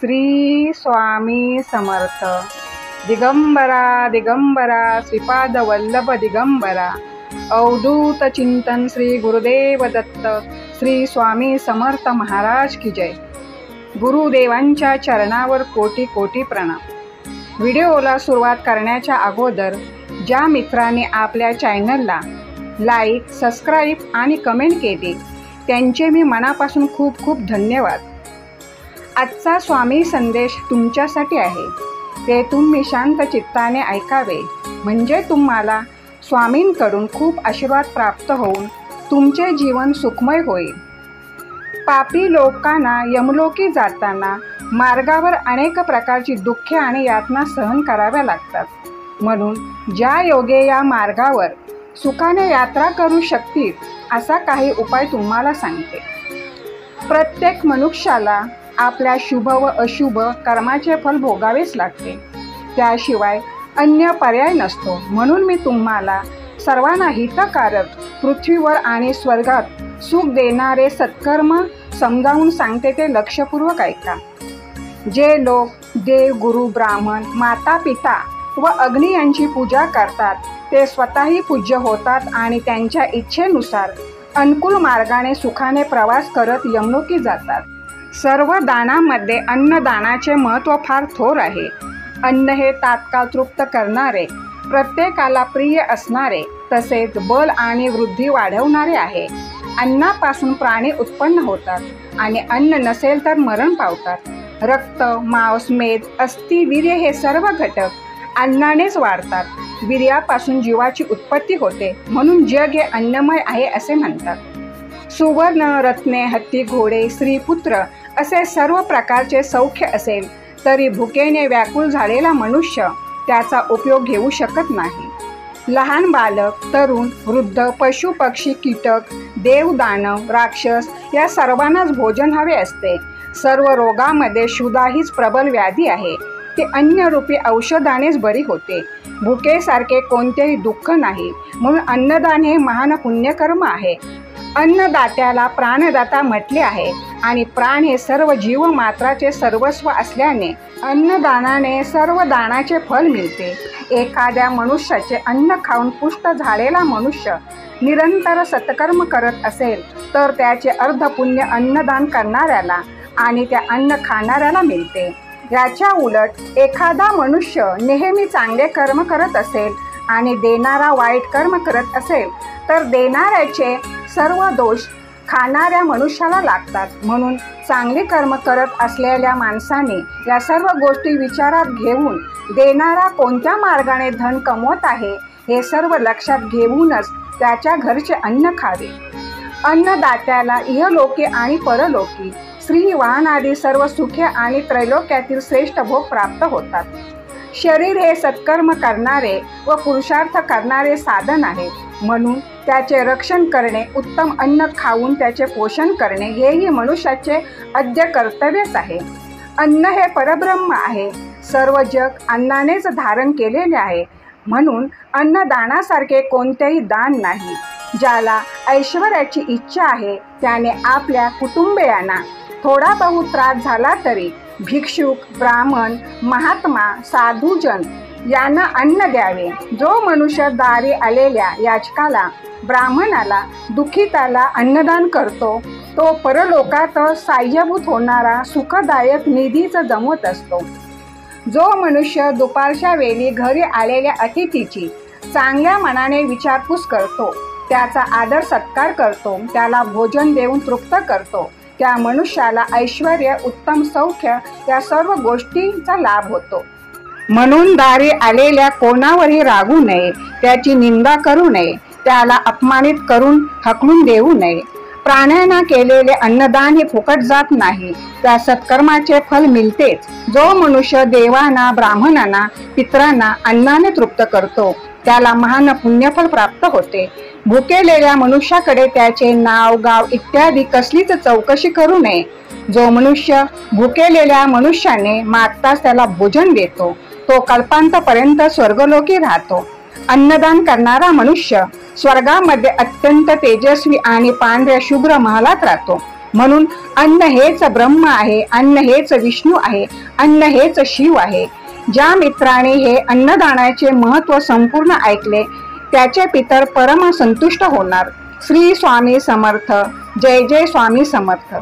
श्री स्वामी समर्थ। दिगंबरा दिगंबरा श्रीपाद वल्लभ दिगंबरा। अवधूत चिंतन श्री गुरुदेव दत्त श्री स्वामी समर्थ महाराज की जय। गुरुदेवांच्या चरणावर कोटी कोटी प्रणाम। व्हिडिओला सुरुवात करण्याच्या अगोदर ज्या मित्रांनी आपल्या चॅनलला लाईक, सबस्क्राईब आणि कमेंट केली त्यांचे मी मनापासून खूप खूप धन्यवाद। आजचा स्वामी संदेश तुमच्यासाठी आहे, ते तुम्ही शांत चित्ताने ऐकावे, म्हणजे तुम्हाला स्वामींकडून खूप आशीर्वाद प्राप्त होऊन तुमचे जीवन सुखमय होईल। पापी लोकांना यमलोकी जाताना मार्गावर अनेक प्रकारची दुःखे आणि यातना सहन कराव्या लागतात, म्हणून ज्या योगे या मार्गावर सुखाने यात्रा करू शकतील असा काही उपाय तुम्हाला सांगते। प्रत्येक मनुष्याला आपल्या शुभ व अशुभ कर्माचे फल भोगावेच लागते, त्याशिवाय अन्य पर्याय नसतो। म्हणून मी तुम्हाला सर्वांना हितकारक, पृथ्वीवर आणि स्वर्गात सुख देणारे सत्कर्म समजावून सांगते, ते लक्षपूर्वक ऐका। जे लोक देव, गुरु, ब्राह्मण, माता, पिता व अग्नी यांची पूजा करतात ते स्वतःही पूज्य होतात आणि त्यांच्या इच्छेनुसार अनुकूल मार्गाने सुखाने प्रवास करत यमलोकी जातात। सर्व दानामध्ये अन्नदानाचे महत्त्व फार थोर आहे। अन्न हे तात्काळ तृप्त करणारे, प्रत्येकाला प्रिय असणारे, तसेच बल आणि वृद्धी वाढवणारे आहे। अन्नापासून प्राणी उत्पन्न होतात आणि अन्न नसेल तर मरण पावतात। रक्त, मांस, मेद, अस्थि, वीर्य हे सर्व घटक अन्नानेच वाढतात। वीर्यापासून जीवाची उत्पत्ती होते, म्हणून जग हे अन्नमय आहे असे म्हणतात। सुवर्ण, रत्ने, हत्ती, घोडे, स्त्री, पुत्र असे सर्व प्रकारचे सौख्य असेल तरी भुकेने व्याकुळ झालेला मनुष्य त्याचा उपयोग घेऊ शकत नाही। लहान बालक, तरुण, वृद्ध, पशु, पक्षी, कीटक, देव, दानव, राक्षस या सर्वांनाच भोजन हवे असते। सर्व रोगामध्ये क्षुधा हीच प्रबल व्याधी आहे, ते अन्नरूपी औषधानेच बरी होते। भुकेसारखे कोणतेही दुःख नाही, म्हणून अन्नदान हे महान पुण्यकर्म आहे। अन्नदात्याला प्राणदाता म्हटले आहे आणि प्राण हे सर्व जीवमात्राचे सर्वस्व असल्याने अन्नदानाने सर्व दानाचे फल मिळते। एखाद्या मनुष्याचे अन्न खाऊन पुष्ट झालेला मनुष्य निरंतर सत्कर्म करत असेल तर त्याचे अर्ध पुण्य अन्नदान करणाऱ्याला आणि त्या अन्न खाणाऱ्याला मिळते। याच्या उलट एखादा मनुष्य नेहमी चांगले कर्म करत असेल आणि देणारा वाईट कर्म करत असेल तर देणाऱ्याचे सर्व दोष खाणाऱ्या मनुष्याला लागतात। म्हणून चांगले कर्म करत असलेल्या माणसाने या सर्व गोष्टी विचारात घेऊन देणारा कोणत्या मार्गाने धन कमवत आहे हे सर्व लक्षात घेऊनच त्याच्या घरचे अन्न खावे। अन्नदात्याला इहलोकी आणि परलोकी श्री, वाहन आदी सर्व सुखे आणि त्रैलोक्यातील श्रेष्ठ भोग प्राप्त होतात। शरीर हे सत्कर्म करणारे व पुरुषार्थ करणारे साधन आहे, म्हणून त्याचे रक्षण करणे, उत्तम अन्न खाऊन त्याचे पोषण करणे हेही मनुष्याचे आद्य कर्तव्यच आहे। अन्न हे परब्रह्म आहे, सर्व जग अन्नानेच धारण केलेले आहे, म्हणून अन्नदानासारखे कोणतेही दान नाही। ज्याला ऐश्वर्याची इच्छा आहे त्याने आपल्या कुटुंबियांना थोडा बहुत त्रास झाला तरी भिक्षुक, ब्राह्मण, महात्मा, साधुजन यांना अन्न द्यावे। जो मनुष्य दारी आलेल्या याचकाला, ब्राह्मणाला, दुःखिताला अन्नदान करतो तो परलोकात साह्यभूत होणारा सुखदायक निधीच जमवत असतो। जो मनुष्य दुपारच्या वेळी घरी आलेल्या अतिथीची चांगल्या मनाने विचारपूस करतो, त्याचा आदर सत्कार करतो, त्याला भोजन देऊन तृप्त करतो, त्या मनुष्याला ऐश्वर्य, उत्तम सौख्य या सर्व गोष्टींचा लाभ होतो। म्हणून दारी आलेल्या कोणावरही रागू नये, त्याची निंदा करू नये, त्याला अपमानित करून हकलून देऊ नये। प्राण्यांना केलेले अन्नदान हे फुकट जात नाही, त्या सत्कर्माचे फल मिळतेच। जो मनुष्य देवांना, ब्राह्मणांना, पितरांना अन्नाने तृप्त करतो त्याला महान पुण्यफल प्राप्त होते। भुकेलेल्या मनुष्याकडे त्याचे नाव, गाव इत्यादी कसलीच चौकशी करू नये। जो मनुष्य भुकेलेल्या मनुष्याने मागताच त्याला भोजन देतो तो कल्पांतपर्यंत स्वर्गलोकी राहतो। अन्नदान करणारा मनुष्य स्वर्गामध्ये अत्यंत तेजस्वी आणि पांढऱ्या शुभ्र महालात राहतो। म्हणून अन्न हेच ब्रह्म आहे, अन्न हेच विष्णू आहे, अन्न हेच शिव आहे. ज्या मित्राने हे अन्नदानाचे महत्व संपूर्ण ऐकले त्याचे पितर परम संतुष्ट होणार. श्री स्वामी समर्थ. जय जय स्वामी समर्थ.